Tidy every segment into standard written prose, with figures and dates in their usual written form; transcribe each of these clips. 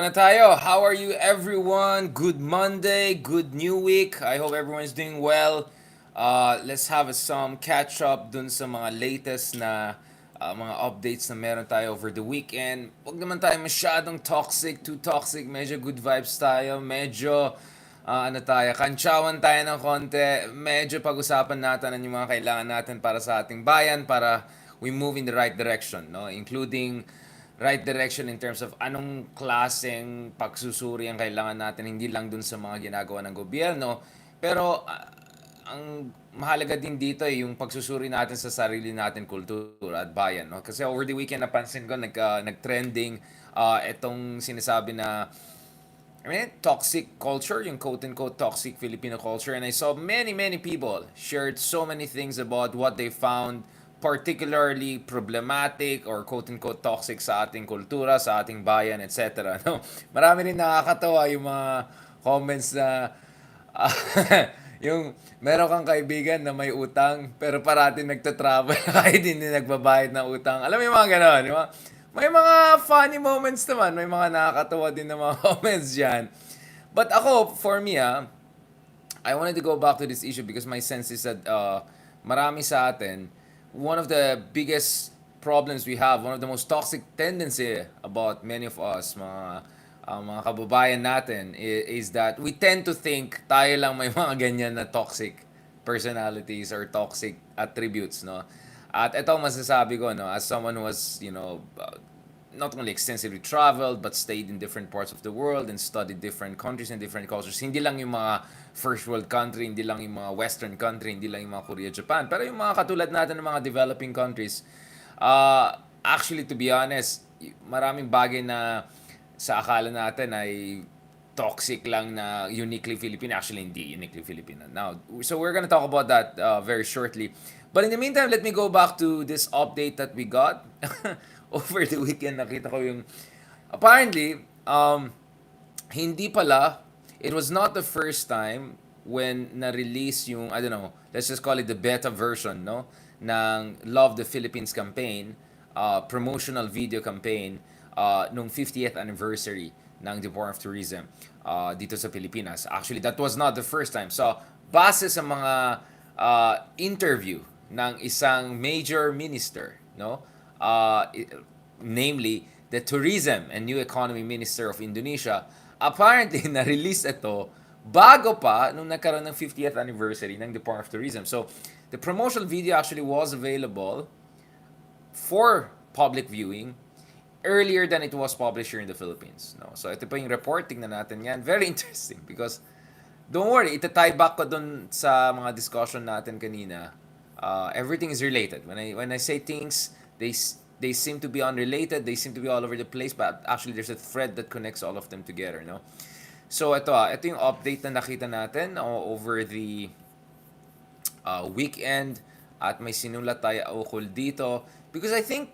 Na tayo. How are you everyone? Good Monday, good new week. I hope everyone's doing well. Let's have some catch up dun sa mga latest na mga updates na meron tayo over the weekend. Huwag naman tayo masyadong toxic, too toxic. Medyo good vibes tayo. Medyo kantsawan tayo ng konti. Medyo pag-usapan natin ang yung mga kailangan natin para sa ating bayan para we move in the right direction, no? Including right direction in terms of anong klaseng pagsusuri ang kailangan natin, hindi lang dun sa mga ginagawa ng gobyerno, pero ang mahalaga din dito ay yung pagsusuri natin sa sarili natin kultura at bayan, no? Kasi over the weekend napansin ko nag-trending itong sinasabi na toxic culture, yung quote-unquote toxic Filipino culture. And I saw many people shared so many things about what they found particularly problematic or quote-unquote toxic sa ating kultura, sa ating bayan, etc. No? Marami rin nakakatawa yung mga comments na uh, yung meron kang kaibigan na may utang pero parati nagta-travel kahit hindi nagbabayad ng utang. Alam mo yung mga gano'n, di ba? May mga funny moments naman, may mga nakakatawa din na mga comments dyan. But ako, for me, I wanted to go back to this issue because my sense is that marami sa atin, one of the biggest problems we have, one of the most toxic tendency about many of us, mga kababayan natin, is that we tend to think tayo lang may mga ganyan na toxic personalities or toxic attributes, no? At ito ang masasabi ko, no, as someone who was, not only extensively traveled but stayed in different parts of the world and studied different countries and different cultures. Hindi lang yung mga first world country, hindi lang yung mga western country, hindi lang yung mga Korea, Japan, pero yung mga katulad natin ng mga developing countries. Actually, to be honest, maraming bagay na sa akala natin ay toxic lang na uniquely Philippine. Actually, hindi uniquely Filipino. Now, so we're gonna talk about that very shortly. But in the meantime, let me go back to this update that we got. Over the weekend, nakita ko yung... Apparently, hindi pala, it was not the first time when na-release yung, I don't know, let's just call it the beta version, no? Ng Love the Philippines campaign, promotional video campaign, nung 50th anniversary ng Department of Tourism dito sa Pilipinas. Actually, that was not the first time. So, base sa mga interview ng isang major minister, no? Namely, the Tourism and New Economy Minister of Indonesia, apparently na-release ito bago pa nung nagkaroon ng 50th anniversary ng Department of Tourism. So, the promotional video actually was available for public viewing earlier than it was published here in the Philippines. No? So, ito pa yung reporting na natin yan. Very interesting because, don't worry, itatie back ko dun sa mga discussion natin kanina. Everything is related. When I say things, they seem to be unrelated, they seem to be all over the place, but actually there's a thread that connects all of them together, no? So ito yung update na nakita natin over the weekend at may sinulat tayo ukol dito because I think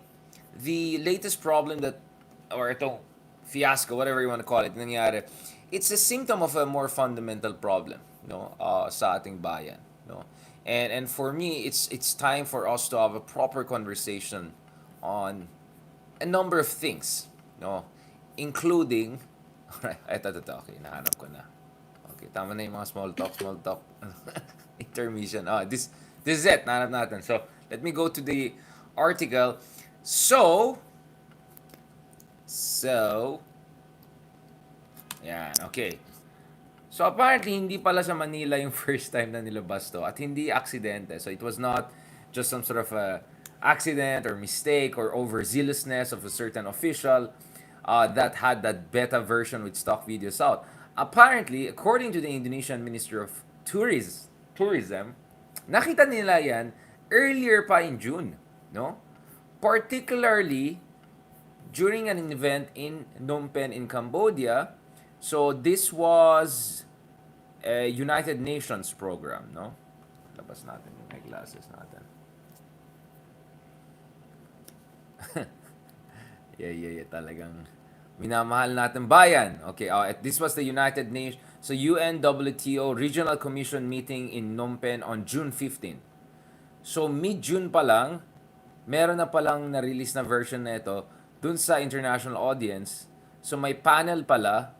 the latest problem that or itong fiasco, whatever you want to call it, nangyari, it's a symptom of a more fundamental problem, no? Sa ating bayan, no? And for me, it's time for us to have a proper conversation on a number of things, no? Including, ito, okay, nahanap ko na. Okay, tama na yung mga small talk, intermission. This is it, nahanap natin. So, let me go to the article. So, yan, okay. So apparently, hindi pala sa Manila yung first time na nilabas to at hindi aksidente. So it was not just some sort of a accident or mistake or overzealousness of a certain official that had that beta version with stock videos out. Apparently, according to the Indonesian Ministry of Tourism, nakita nila yan earlier pa in June, no? Particularly during an event in Phnom Penh in Cambodia. So this was a United Nations program, no? Labas natin yung may glasses natin. Yeah, talagang minamahal natin bayan. Okay, this was the United Nations, so UNWTO Regional Commission meeting in Phnom Penh on June 15. So mid-June pa lang, meron na palang na-release na version na ito dun sa international audience So may panel pala,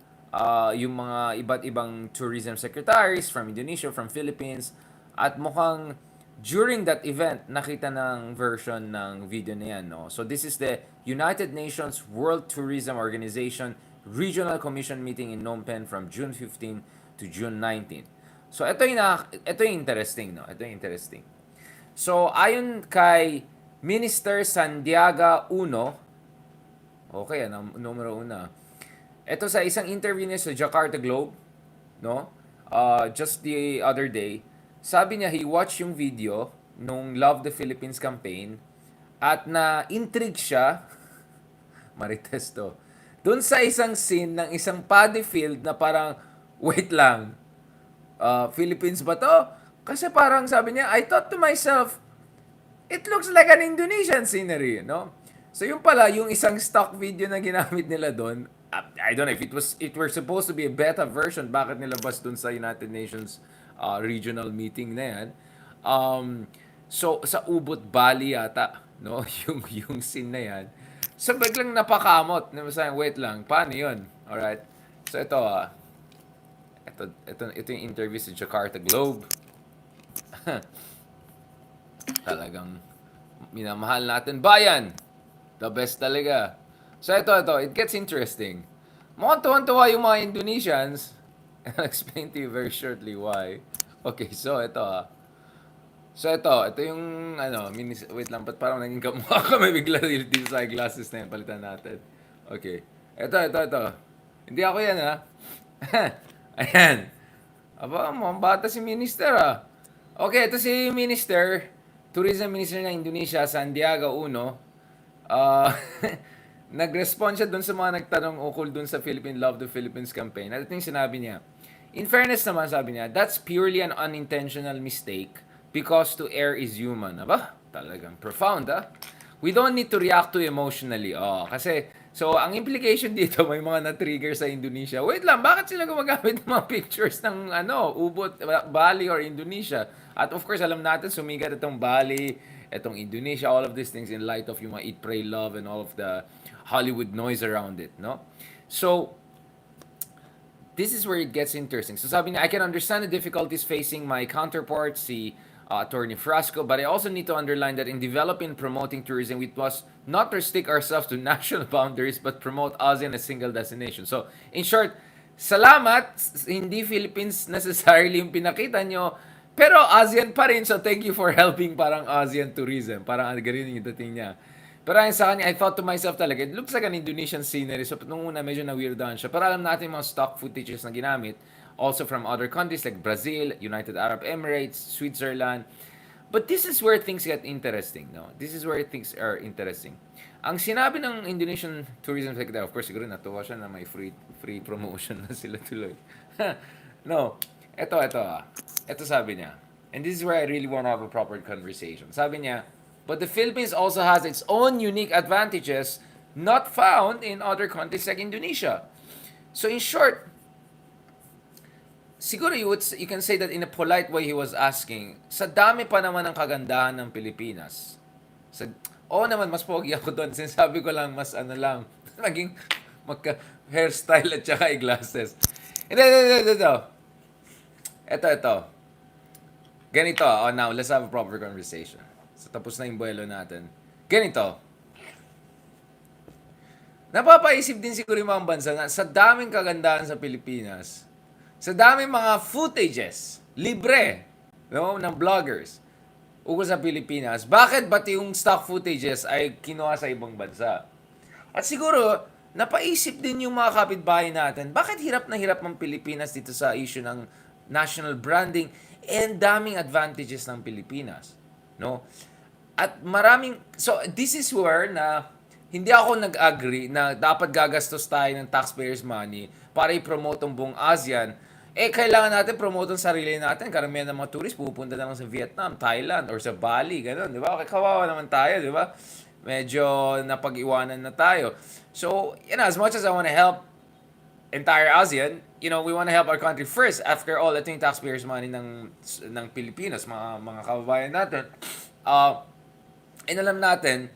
yung mga iba't ibang tourism secretaries from Indonesia, from Philippines, at mukhang during that event, nakita ng version ng video na yan. No? So this is the United Nations World Tourism Organization Regional Commission meeting in Phnom Penh from June 15 to June 19. So ito yung interesting, no? Ito yung interesting. So ayon kay Minister Santiago Uno, okay, numero una. Ito sa isang interview niya sa Jakarta Globe, no? Just the other day, sabi niya he watched yung video nung Love the Philippines campaign at na-intrigue siya, marites to, doon sa isang scene ng isang paddy field na parang, wait lang, Philippines ba to? Kasi parang sabi niya, I thought to myself, it looks like an Indonesian scenery, no? So yung pala, yung isang stock video na ginamit nila doon, I don't know if it were supposed to be a beta version, bakit nilabas doon sa United Nations regional meeting na yan? Um, so sa Ubud Bali yata, no? Yung scene na yan. So biglang napakamot. Sabi, wait lang, paano yun? Alright. So ito yung interview sa Jakarta Globe. Talagang minamahal natin bayan. The best talaga. So ito, it gets interesting. Mukhang tuwan-tuwa yung mga Indonesians. I'll explain to you very shortly why. Okay, so ito yung, wait lang, ba't parang naging kamukha kami bigla dito sa eyeglasses na yun, palitan natin. Okay. Ito. Hindi ako yan, ha? Ayan. Aba, mukhang bata si Minister, ha? Okay, ito si Minister, Tourism Minister ng Indonesia, Santiago Uno. Uh, nag-respond siya dun sa mga nagtanong ukol dun sa Philippine Love the Philippines campaign. At ito yung sinabi niya. In fairness naman, sabi niya, that's purely an unintentional mistake because to err is human. Aba, talagang profound, ha? We don't need to react to emotionally. So, ang implication dito, may mga na-trigger sa Indonesia. Wait lang, bakit sila gumagamit ng mga pictures ng Ubud, Bali or Indonesia? At of course, alam natin, sumigat itong Bali, itong Indonesia, all of these things in light of yung mga Eat, Pray, Love and all of the Hollywood noise around it, no? So, this is where it gets interesting. So sabi niya, I can understand the difficulties facing my counterpart, si Attorney Frasco, but I also need to underline that in developing and promoting tourism, we must not restrict ourselves to national boundaries, but promote ASEAN as a single destination. So, in short, salamat, hindi Philippines necessarily yung pinakita nyo, pero ASEAN pa rin, so thank you for helping parang ASEAN tourism. Parang ganun yung dating niya. Pero ayon sa kanya, I thought to myself talaga, it looks like an Indonesian scenery. So, nung una, medyo na-weirdohan siya. Pero alam natin mga stock footages na ginamit, also from other countries like Brazil, United Arab Emirates, Switzerland. But this is where things get interesting, no? This is where things are interesting. Ang sinabi ng Indonesian Tourism Secretary, of course, siguro natuwa siya na may free promotion na sila tuloy. No, ito sabi niya. And this is where I really want to have a proper conversation. Sabi niya, but the Philippines also has its own unique advantages not found in other countries like Indonesia. So in short, siguro you can say that in a polite way he was asking, sa dami pa naman ng kagandahan ng Pilipinas. Naman, mas pogi ako doon. Sinasabi ko lang, mas maging hairstyle at saka eyeglasses. Ito. Ganito, now, let's have a proper conversation. So, tapos na yung buwelo natin. Ganito. Napapaisip din siguro yung mga bansa na sa daming kagandahan sa Pilipinas, sa daming mga footages, libre, no, ng vloggers, ukol sa Pilipinas, bakit pati yung stock footages ay kinuha sa ibang bansa? At siguro, napaisip din yung mga kapitbahay natin, bakit hirap na hirap ang Pilipinas dito sa issue ng national branding and daming advantages ng Pilipinas, no? At so this is where na hindi ako nag-agree na dapat gagastos tayo ng taxpayers' money para i-promote ang buong ASEAN. Kailangan natin promote ang sarili natin. Karamihan ng mga tourist pupunta na lang sa Vietnam, Thailand, or sa Bali, gano'n, di ba? Kawawa naman tayo, di ba? Medyo napag-iwanan na tayo. So, as much as I want to help entire ASEAN, we want to help our country first. After all, ito yung taxpayers' money ng Pilipinas, mga kababayan natin. And alam natin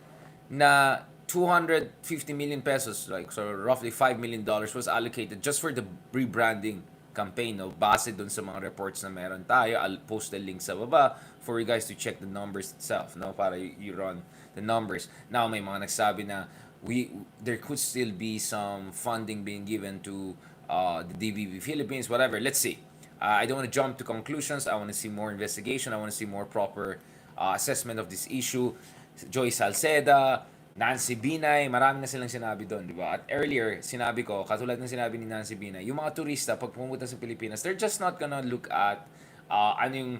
na 250 million pesos, like so roughly $5 million was allocated just for the rebranding campaign, no? Base dun sa mga reports na meron tayo. I'll post the link sa baba for you guys to check the numbers itself, no? Para you run the numbers. Now, may mga nagsabi na there could still be some funding being given to the DBB Philippines, whatever. Let's see. I don't want to jump to conclusions. I want to see more investigation. I want to see more proper assessment of this issue. Joy Salceda, Nancy Binay, marami na silang sinabi doon, di ba? At earlier, sinabi ko, katulad ng sinabi ni Nancy Binay, yung mga turista, pag pumunta sa Pilipinas, they're just not gonna look at ano yung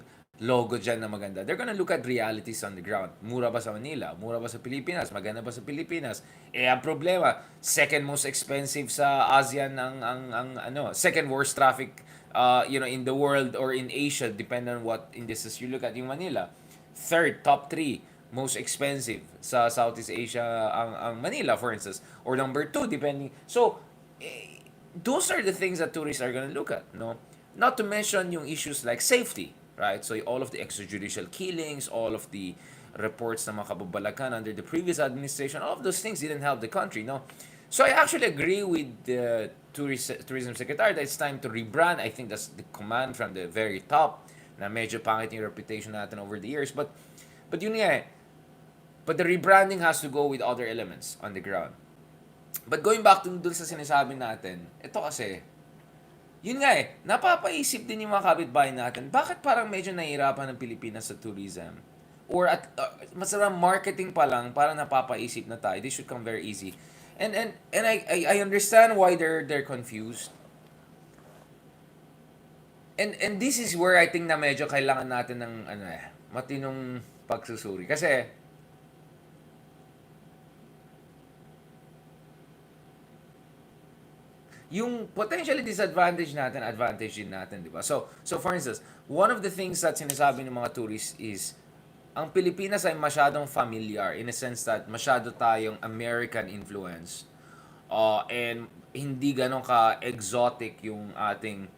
logo dyan na maganda. They're gonna look at realities on the ground. Mura ba sa Manila? Mura ba sa Pilipinas? Maganda ba sa Pilipinas? Ang problema, second most expensive sa ASEAN second worst traffic in the world or in Asia, depending on what indices you look at, yung Manila. Third, top 3 most expensive sa Southeast Asia ang Manila, for instance, or number 2 depending. So those are the things that tourists are going to look at, no? Not to mention yung issues like safety, right? So all of the extrajudicial killings, all of the reports na makababalakan under the previous administration, all of those things didn't help the country, no? So I actually agree with the tourism secretary that it's time to rebrand. I think that's the command from the very top na medyo pangit yung reputation natin over the years, but yun nga eh. But the rebranding has to go with other elements on the ground. But going back to dun sa sinasabi natin, ito kasi, yun nga eh, napapaisip din yung mga kapitbahay natin, bakit parang medyo nahihirapan ng Pilipinas sa tourism? Or masarang marketing pa lang, parang napapaisip na tayo, this should come very easy. And I understand why they're confused. And this is where I think na medyo kailangan natin ng matinong pagsusuri. Kasi yung potentially disadvantage natin, advantage din natin, di ba? So for instance, one of the things that sinasabi ng mga tourists is, ang Pilipinas ay masyadong familiar in a sense that masyado tayong American influence. And hindi ganun ka-exotic yung ating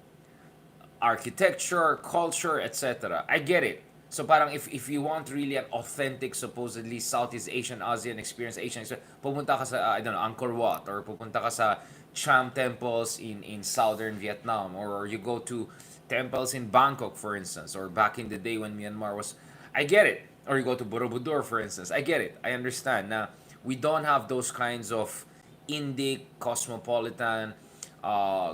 architecture, culture, etc. I get it. So parang if you want really an authentic, supposedly Southeast Asian, ASEAN experience, pupunta ka sa, I don't know, Angkor Wat, or pupunta ka sa Cham temples in southern Vietnam, or you go to temples in Bangkok, for instance, or back in the day when Myanmar was, I get it. Or you go to Borobudur, for instance, I get it. I understand. Now, we don't have those kinds of Indic, cosmopolitan,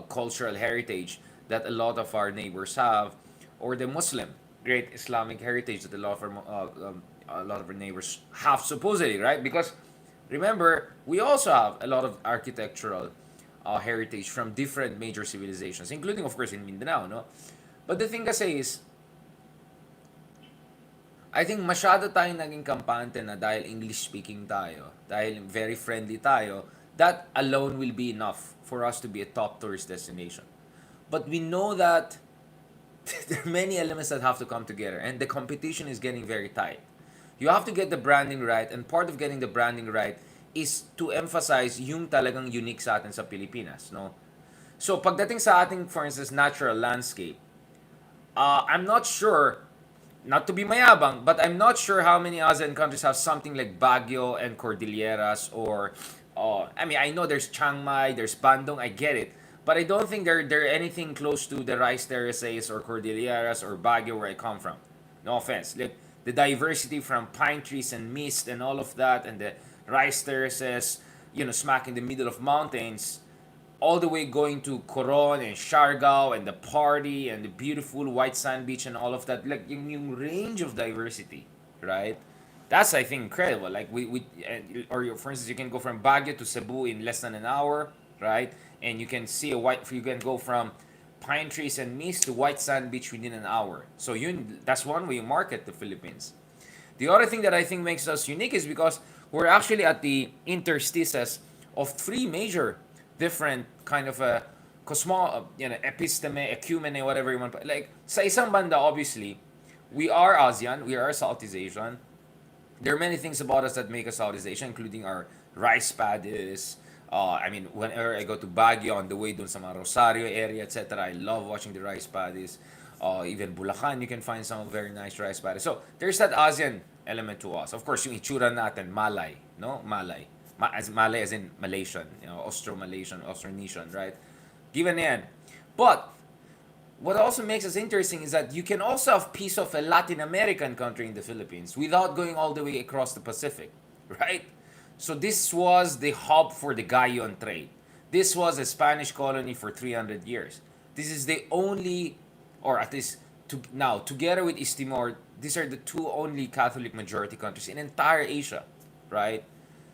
cultural heritage that a lot of our neighbors have, or the Muslim great Islamic heritage that a lot of our neighbors have, supposedly, right? Because remember, we also have a lot of architectural heritage from different major civilizations, including, of course, in Mindanao, no? But the thing kasi is, I think masyado tayong naging kampante na dahil English-speaking tayo, dahil very friendly tayo, that alone will be enough for us to be a top tourist destination. But we know that there are many elements that have to come together, and the competition is getting very tight. You have to get the branding right, and part of getting the branding right is to emphasize yung talagang unique sa atin sa Pilipinas, no? So, pagdating sa ating, for instance, natural landscape, I'm not sure, not to be mayabang, but I'm not sure how many ASEAN countries have something like Baguio and Cordilleras, or, I know there's Chiang Mai, there's Bandung, I get it. But I don't think they're anything close to the rice terraces or Cordilleras or Baguio where I come from. No offense. Like, the diversity from pine trees and mist and all of that, and the rice terraces, smack in the middle of mountains, all the way going to Coron and Siargao and the party and the beautiful white sand beach and all of that. Like, yung range of diversity, right? That's, I think, incredible. Like, or for instance, you can go from Baguio to Cebu in less than an hour, right? And you can you can go from pine trees and mist to white sand beach within an hour. So that's one way you market the Philippines. The other thing that I think makes us unique is because we're actually at the interstices of three major different kind of episteme, ecumene, whatever you want. Like, sa isang banda, obviously, we are ASEAN, we are Southeast Asian. There are many things about us that make us Southeast Asian, including our rice paddies. Whenever I go to Baguio on the way dun sa mga Rosario area, etc., I love watching the rice paddies. Even Bulacan, you can find some very nice rice paddies. So, there's that ASEAN element to us. Of course, yung itsura natin, Malay, no? Malay. As Malay as in Malaysian, Austro-Malaysian, Austronesian, right? Given yan. But what also makes us interesting is that you can also have piece of a Latin American country in the Philippines without going all the way across the Pacific, right? So this was the hub for the galleon trade. This was a Spanish colony for 300 years. This is the only, or at least now, together with East Timor, these are the two only Catholic majority countries in entire Asia, right?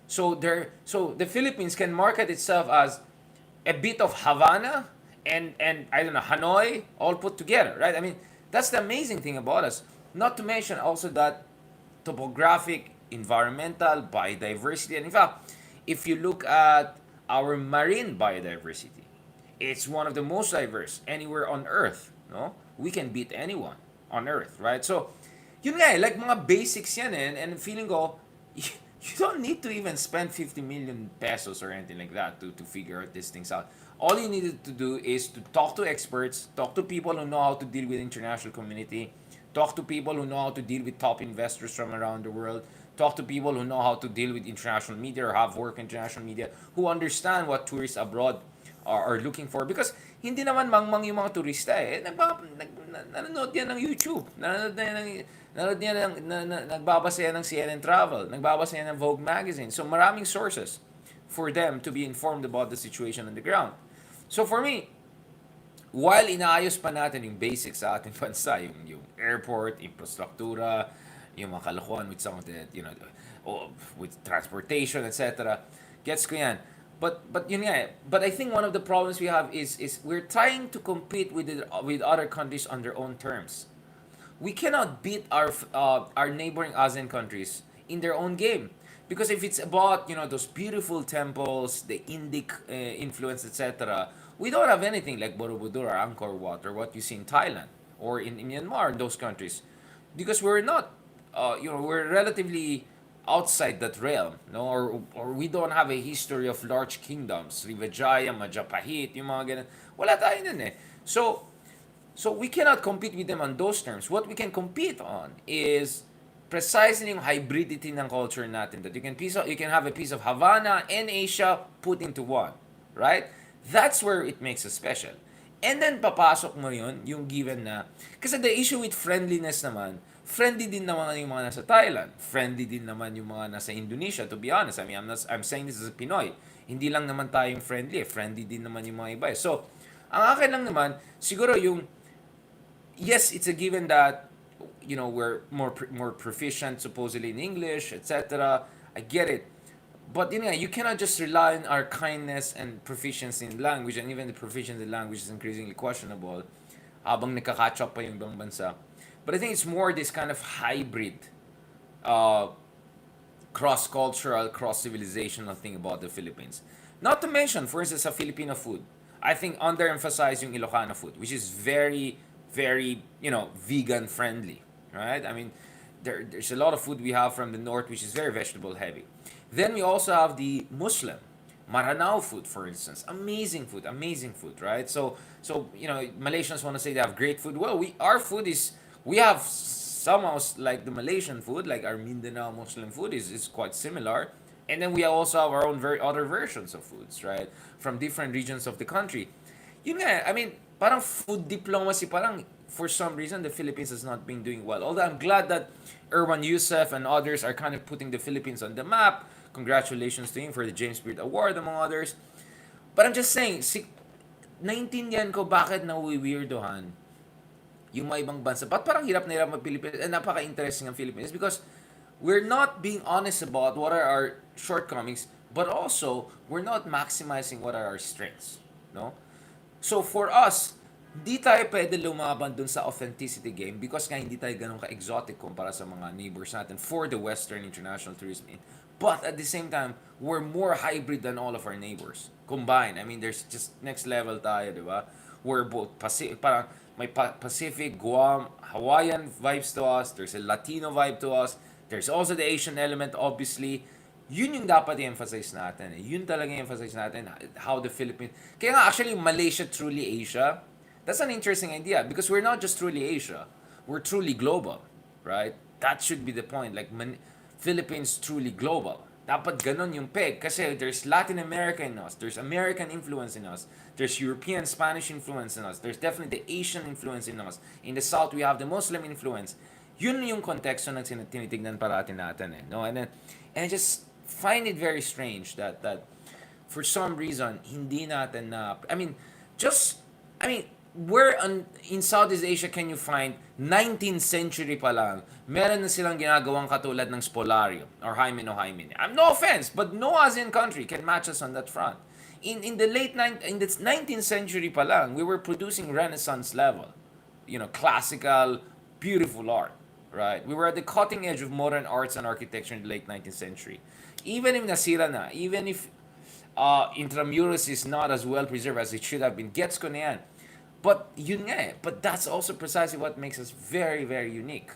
So the Philippines can market itself as a bit of Havana and I don't know, Hanoi all put together, right? I mean, that's the amazing thing about us. Not to mention also that topographic, environmental, biodiversity, and in fact, if you look at our marine biodiversity, it's one of the most diverse anywhere on Earth. No, we can beat anyone on Earth, right? So, yun nga, like mga basics yan, and feeling ko, you don't need to even spend 50 million pesos or anything like that to figure out these things out. All you needed to do is to talk to experts, talk to people who know how to deal with international community, talk to people who know how to deal with top investors from around the world, talk to people who know how to deal with international media or have work in international media, who understand what tourists abroad are looking for. Because hindi naman mangmang yung mga turista eh. Nanonood yan ng YouTube. Nanonood yan nagbabasa yan ng CNN Travel. Nagbabasa yan ng Vogue Magazine. So maraming sources for them to be informed about the situation on the ground. So for me, while inaayos pa natin yung basics sa ating bansa, yung airport, infrastruktura, yung mga kalokohan with some of the, with transportation, etc. Gets ko yan. But yun nga, but I think one of the problems we have is we're trying to compete with other countries on their own terms. We cannot beat our neighboring ASEAN countries in their own game, because if it's about those beautiful temples, the Indic influence, etc., we don't have anything like Borobudur or Angkor Wat or what you see in Thailand or in Myanmar, in those countries, because we're not, we're relatively outside that realm, no, or we don't have a history of large kingdoms, Srivijaya, Majapahit, yung mga ganun. Wala tayo nun eh. So we cannot compete with them on those terms. What we can compete on is precisely yung hybridity ng culture natin, that you can have a piece of Havana and Asia put into one, right? That's where it makes us special. And then papasok mo yun, yung given na, kasi the issue with friendliness naman, friendly din naman yung mga nasa Thailand, friendly din naman yung mga nasa Indonesia, to be honest. I mean, I'm saying this as a Pinoy. Hindi lang naman tayong friendly din naman yung mga iba. So, ang akin lang naman, siguro yung, yes, it's a given that, we're more proficient supposedly in English, etc. I get it. But you cannot just rely on our kindness and proficiency in language, and even the proficiency in language is increasingly questionable habang nakaka-catch up pa yung ibang bansa. But I think it's more this kind of hybrid, uh, cross-cultural, cross-civilizational thing about the Philippines. Not to mention, for instance, sa Filipino food. I think underemphasize yung Ilocano food, which is very, very, vegan friendly, right? I mean, there's a lot of food we have from the north which is very vegetable heavy. Then we also have the Muslim Maranao food, for instance. Amazing food, right? So Malaysians want to say they have great food. Well, we have somehow like the Malaysian food, like our Mindanao Muslim food is quite similar. And then we also have our own very other versions of foods, right? From different regions of the country. Yun nga, I mean, parang food diplomacy, parang for some reason the Philippines has not been doing well. Although I'm glad that Erwan Youssef and others are kind of putting the Philippines on the map. Congratulations to him for the James Beard Award, among others. But I'm just saying, naintindihan ko bakit nawiwirdohan yung mga ibang bansa. Ba't parang hirap na hirap mag-Pilipinas? Napaka-interesting ang Philippines because we're not being honest about what are our shortcomings, but also we're not maximizing what are our strengths. No? So for us, di tayo pwede lumaban dun sa authenticity game because nga hindi tayo ganun ka-exotic kumpara sa mga neighbors natin for the Western international tourism. But at the same time, we're more hybrid than all of our neighbors combined. I mean, there's just next level tayo, di ba? We're both Pacific, parang may Pacific, Guam, Hawaiian vibes to us. There's a Latino vibe to us. There's also the Asian element, obviously. Yun yung dapat i-emphasize natin. Yun talaga i-emphasize natin, how the Philippines... Kaya nga, actually, Malaysia truly Asia. That's an interesting idea because we're not just truly Asia. We're truly global, right? That should be the point. Like, Philippines truly global. Dapat ganon yung peg. Kasi there's Latin America in us. There's American influence in us. There's European, Spanish influence in us. There's definitely the Asian influence in us. In the South, we have the Muslim influence. Yun yung konteksto na tinitignan parati natin eh. No? And I just find it very strange that for some reason, hindi natin na, just, I mean, where in Southeast Asia can you find 19th century pa lang, meron na silang ginagawang katulad ng Spolarium or Hymen o Hymen. No offense, but no Asian country can match us on that front. In the in the 19th century pa lang, we were producing Renaissance level, classical, beautiful art, right? We were at the cutting edge of modern arts and architecture in the late 19th century. Even if nasira na, even if Intramuros is not as well preserved as it should have been, gets ko na yan. But yun nga eh, but that's also precisely what makes us very, very unique.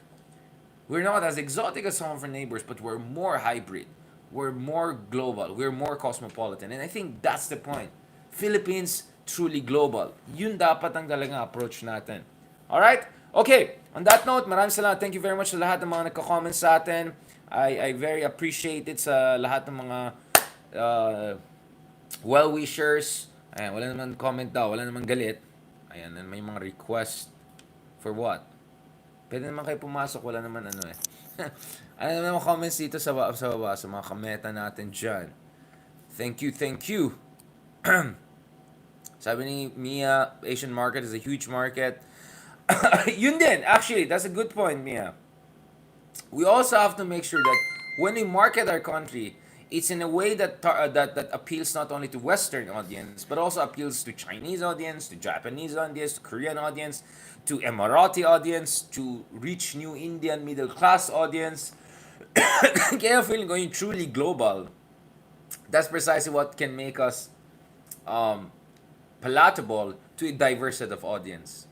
We're not as exotic as some of our neighbors, but we're more hybrid. We're more global. We're more cosmopolitan. And I think that's the point. Philippines, truly global. Yun dapat ang talagang approach natin. Alright? Okay. On that note, maraming salamat. Thank you very much sa lahat ng mga nagka-comment sa atin. I very appreciate it sa lahat ng mga well-wishers. Ayan, wala naman comment daw. Wala naman galit. Ayan, may mga request for what? Pwede naman kayo pumasok, wala naman ano eh. Ano naman mga comments dito sa baba, sa mga kameta natin dyan. Thank you, thank you. Sabi ni Mia, Asian market is a huge market. Yun din, actually, that's a good point, Mia. We also have to make sure that when we market our country, it's in a way that appeals not only to Western audience, but also appeals to Chinese audience, to Japanese audience, to Korean audience, to Emirati audience, to reach new Indian middle class audience. Kaya feeling going truly global, that's precisely what can make us palatable to a diverse set of audience.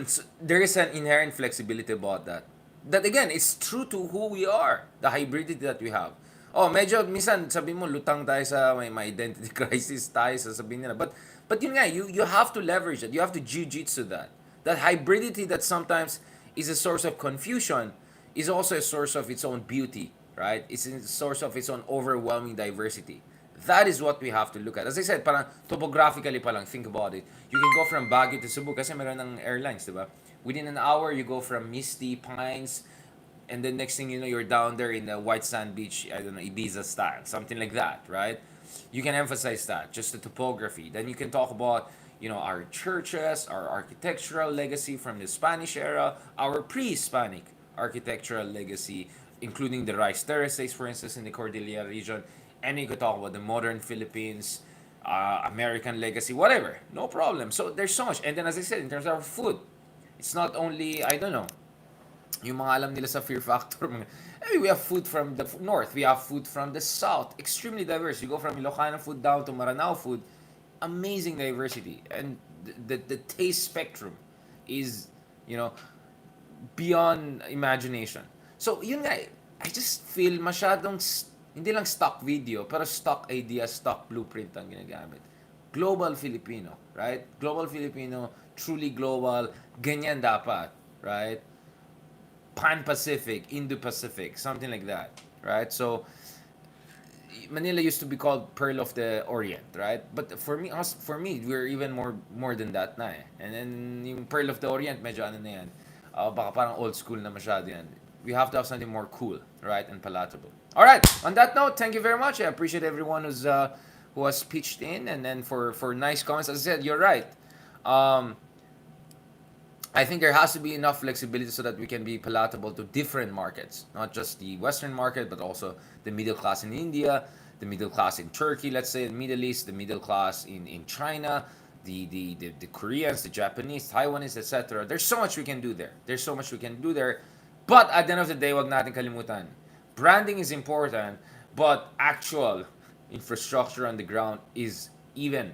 So there is an inherent flexibility about that. That again, is true to who we are, the hybridity that we have. Oh, medyo minsan sabi mo lutang tayo sa may identity crisis tayo sasabihin nila. But yun nga, you have to leverage it. You have to jiu-jitsu that. That hybridity that sometimes is a source of confusion is also a source of its own beauty, right? It's a source of its own overwhelming diversity. That is what we have to look at. As I said, parang topographically pa lang, think about it. You can go from Baguio to Cebu kasi meron ng airlines, di ba? Within an hour, you go from Misty, Pines, and then next thing you know, you're down there in the white sand beach, I don't know, Ibiza style, something like that, right? You can emphasize that, just the topography. Then you can talk about, our churches, our architectural legacy from the Spanish era, our pre-Hispanic architectural legacy, including the rice terraces, for instance, in the Cordillera region. And you could talk about the modern Philippines, American legacy, whatever. No problem. So there's so much. And then as I said, in terms of food, it's not only, I don't know, yung mga alam nila sa Fear Factor, we have food from the north, we have food from the south, extremely diverse. You go from Ilocano food down to Maranao food, amazing diversity. And the taste spectrum is, beyond imagination. So, yun nga, I just feel masyadong, hindi lang stock video, pero stock idea, stock blueprint ang ginagamit. Global Filipino, right? Global Filipino, truly global, ganyan dapat, right? Pan-Pacific, Indo-Pacific, something like that, right? So, Manila used to be called Pearl of the Orient, right? But for me, we're even more than that na eh. And then, yung Pearl of the Orient, medyo ano na yan, baka parang old school na masyado yan. We have to have something more cool, right, and palatable. All right. On that note, thank you very much. I appreciate everyone who has pitched in, and then for nice comments. As I said, you're right. I think there has to be enough flexibility so that we can be palatable to different markets, not just the Western market, but also the middle class in India, the middle class in Turkey, let's say, the Middle East, the middle class in China, the Koreans, the Japanese, Taiwanese, etc. There's so much we can do there. But at the end of the day, wag natin kalimutan. Branding is important, but actual infrastructure on the ground is even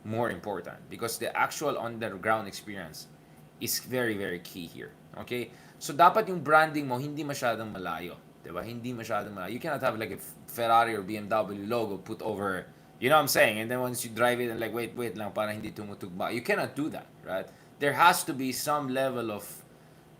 more important because the actual on the ground experience is very, very key here. Okay? So, dapat yung branding mo hindi masyadong malayo. Diba? Hindi masyadong malayo. You cannot have like a Ferrari or BMW logo put over, you know what I'm saying? And then once you drive it and like, wait lang, para hindi tumutugma. You cannot do that, right? There has to be some level of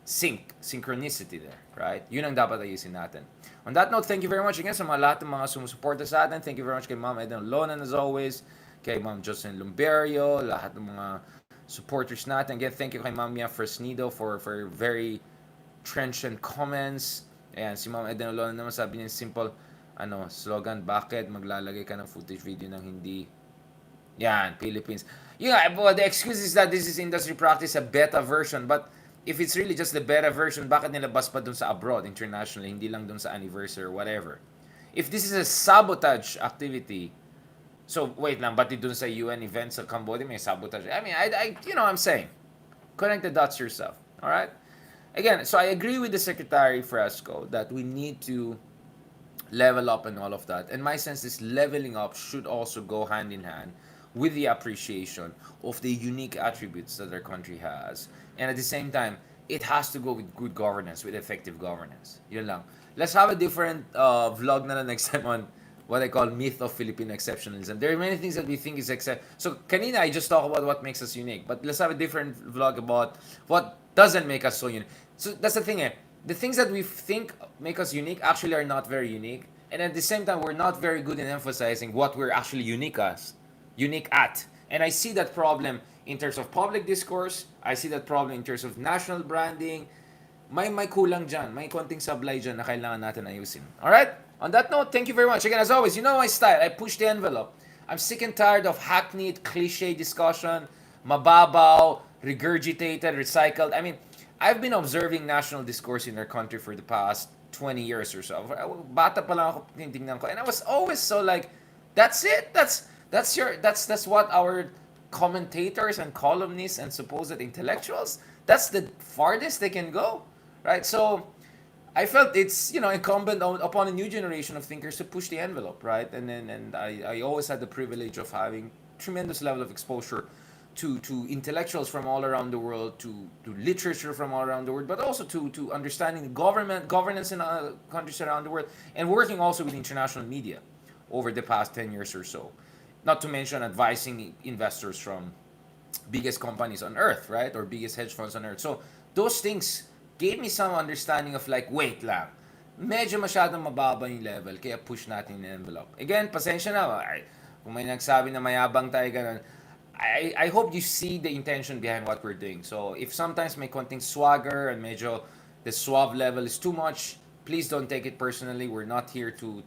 synchronicity there, right? Yun ang dapat ayusin natin. On that note, thank you very much again sa mga lahat ng mga sumusuporta sa atin. Thank you very much kay Ma'am Eden Lonan as always, kay Ma'am Jocelyn Lumberio, lahat ng mga supporters natin. Again, thank you kay Ma'am Mia Fresnido for very trenchant comments. Ayan, si Ma'am Eden Lonan naman sabi niya simple slogan, bakit maglalagay ka ng footage video ng hindi yan, Philippines. Yeah, but the excuse is that this is industry practice, a beta version. But if it's really just the beta version, bakit nilabas pa dun sa abroad, internationally, hindi lang dun sa anniversary or whatever? If this is a sabotage activity, so wait lang, but dun sa UN event sa Cambodia may sabotage? I mean, you know what I'm saying. Connect the dots yourself. All right? Again, so I agree with the Secretary Fresco that we need to level up and all of that. And my sense is leveling up should also go hand in hand with the appreciation of the unique attributes that our country has. And at the same time, it has to go with good governance, with effective governance. Yun lang. Let's have a different vlog na next time on what I call myth of Filipino exceptionalism. There are many things that we think is So kanina I just talk about what makes us unique, but let's have a different vlog about what doesn't make us so unique. So that's the thing the things that we think make us unique actually are not very unique. And at the same time, we're not very good in emphasizing what we're actually unique at. And I see that problem in terms of public discourse. I see that problem in terms of national branding. May kulang dyan. May konting sablay dyan na kailangan natin ayusin. Alright? On that note, thank you very much. Again, as always, you know my style. I push the envelope. I'm sick and tired of hackneyed, cliche discussion, mababaw, regurgitated, recycled. I mean, I've been observing national discourse in our country for the past 20 years or so. Bata pa lang ako tinitingnan ko. And I was always so like, that's it. That's what our commentators and columnists and supposed intellectuals, that's the farthest they can go. Right? So I felt it's incumbent upon a new generation of thinkers to push the envelope, right? And I always had the privilege of having tremendous level of exposure to intellectuals from all around the world, to literature from all around the world, but also to understanding governance in countries around the world, and working also with international media over the past 10 years or so. Not to mention advising investors from biggest companies on earth, right? Or biggest hedge funds on earth. So those things gave me some understanding of like, wait lang, medyo masyadong mababa yung level, kaya push natin yung envelope. Again, pasensya na, kung may nagsabi na mayabang tayo, ganun, I hope you see the intention behind what we're doing. So if sometimes may konting swagger and medyo the suave level is too much, please don't take it personally. We're not here to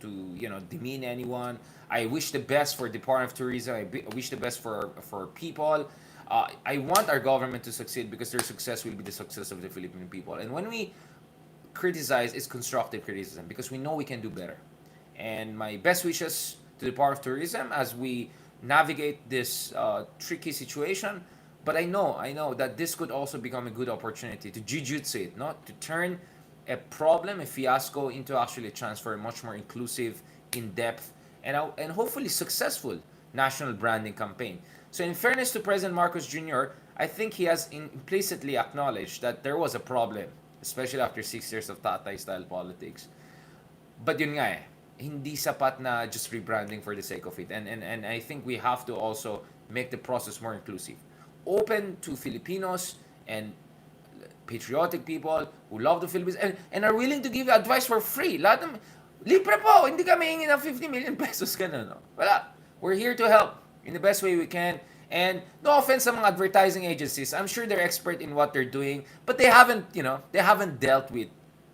demean anyone. I wish the best for Department of Tourism. I wish the best for people. I want our government to succeed because their success will be the success of the Filipino people. And when we criticize, it's constructive criticism because we know we can do better. And my best wishes to the Department of Tourism as we navigate this tricky situation. But I know that this could also become a good opportunity to jujutsu it, not to turn a problem, a fiasco, into actually a chance for a much more inclusive, in-depth, and hopefully successful national branding campaign. So in fairness to President Marcos Jr., I think he has implicitly acknowledged that there was a problem, especially after 6 years of Tatay-style politics. But yun nga hindi sapat na just rebranding for the sake of it. And I think we have to also make the process more inclusive. Open to Filipinos and patriotic people who love the Philippines and are willing to give advice for free. Lahat ng, libre po, hindi kami hingi ng 50 million pesos ganun, no? Wala. We're here to help in the best way we can. And no offense sa mga advertising agencies. I'm sure they're expert in what they're doing, but they haven't dealt with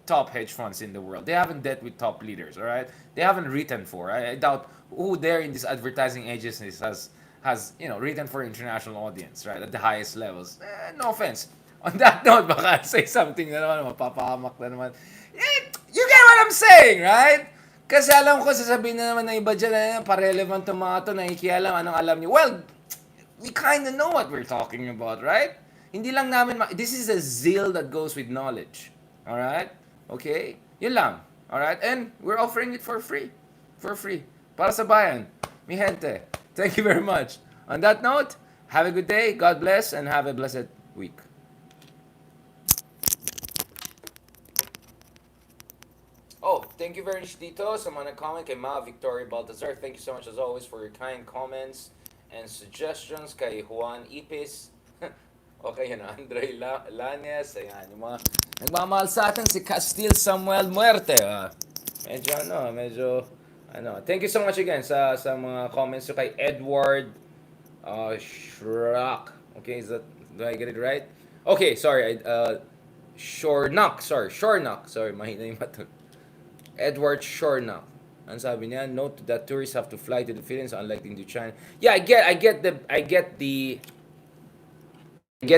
top hedge funds in the world. They haven't dealt with top leaders, all right? They haven't written for. I doubt who there in these advertising agencies has written for international audience, right? At the highest levels. No offense. On that note, baka say something na naman, mapapahamak na naman. You get what I'm saying, right? Kasi alam ko, sasabihin na naman na iba dyan, pa-relevant ng mga to, nakikialam, anong alam niyo. Well, we kind of know what we're talking about, right? Hindi lang namin, this is a zeal that goes with knowledge. Alright? Okay? Yun lang. Alright? And we're offering it for free. For free. Para sa bayan. Mi gente. Thank you very much. On that note, have a good day, God bless, and have a blessed week. Oh, thank you very much, Tito. Sa mga nag-comment kay Ma Victoria Baltazar. Thank you so much as always for your kind comments and suggestions kay Juan Ipis. Okay, yun. Andre Lanes. Ayan, yung mga nagmamahal sa atin, si Castile Samuel Muerte. Medyo thank you so much again sa mga comments so kay Edward Shrock. Okay, do I get it right? Okay, sorry. Shornock. Sorry, mahina yung mata. Edward Shornock. Ang sabi niya, note that tourists have to fly to the Philippines unlike into China. Yeah, I get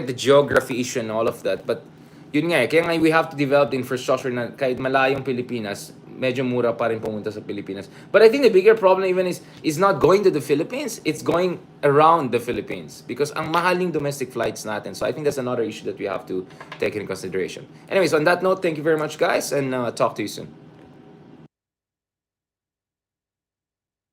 the geography issue and all of that, but yun nga kaya nga we have to develop the infrastructure na kahit malayong Pilipinas, medyo mura pa rin pumunta sa Pilipinas. But I think the bigger problem even is not going to the Philippines, it's going around the Philippines because ang mahaling domestic flights natin. So I think that's another issue that we have to take into consideration. Anyways, on that note, thank you very much guys and talk to you soon.